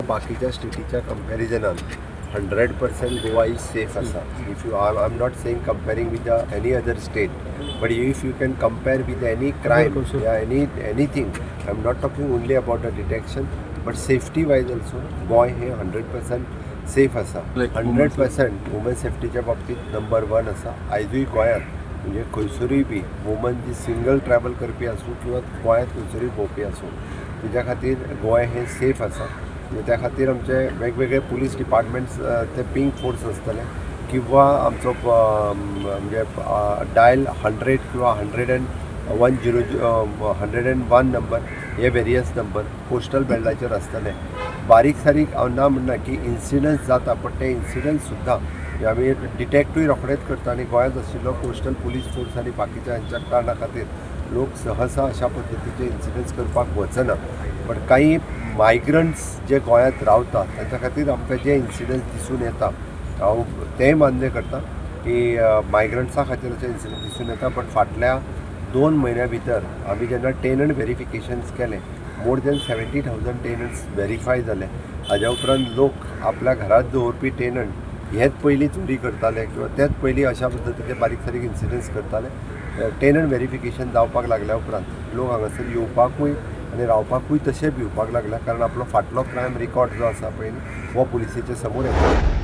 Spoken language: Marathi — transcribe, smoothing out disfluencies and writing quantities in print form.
बाकीच्या स्टेटीच्या कंपॅरिजनान 100% Goa is safe asa. If you, I'm not saying comparing with any other state, but if you can compare with any crime, anything, I'm not talking only about the detection, but safety wise also, Goa हे 100% सेफ असा. 100% वुमन सेफ्टीच्या बाबतीत नंबर 1 असा. आयजूय गोंयांत म्हणजे खंयसरूय बी वुमन जी सिंगल ट्रॅवल करपी आसूं किंवा गोंयांत खंयसरूय भोंवपी आसूं, तुज्या खातीर गोंय हें सेफ आसा. त्या खातीर आमचे वेगवेगळे पुलीस डिपार्टमेंट्स ते पिंक फोर्स आसतले किंवा आमचो म्हणजे डायल 100 किंवा 101 नंबर हे वेरियस नंबर कोस्टल बेल्टाचेर आसतले. बारीक सारीक हांव ना म्हणना की इन्सिडंट्स जाता, पण ते इन्सिडंट्स सुद्दां आमी डिटेक्टूय रोखडेच करता आनी गोंयांत आशिल्लो कोस्टल पुलीस फोर्स आनी बाकीच्या हांच्या कारणां खातीर लोक सहसा अशा पद्दतीचे इन्सिडंट्स करपाक वचना. पण काही मायग्रंट्स जे गोंयांत रावतात तांच्या खातीर आमकां जे इन्सिडंट्स दिसून येता हांव तेंय मान्य करता की मायग्रंट्सां खातीर अशे इन्सिडंट दिसून येता. पण फाटल्या 2 म्हयन्या भितर आमी जेन्ना टेनंट व्हेरिफिकेशन्स केले, मोर दॅन 70,000 टेनंट्स व्हेरीफाय जाले. हाज्या उपरांत लोक आपल्या घरांत दवरपी टेनंट हेच पयलीं चोरी करताले किंवा तेच पयलीं अशा पद्दतीचे बारीक सारीक इन्सिडंट्स करताले. टेनंट व्हेरिफिकेशन जावपाक लागल्या उपरांत लोक हांगासर येवपाकूय आनी रावपाकूय तशे भिवपाक लागल्या, कारण आपलो फाटलो क्रायम रिकॉर्ड जो आसा पळय हो पुलिसेच्या समोर येता.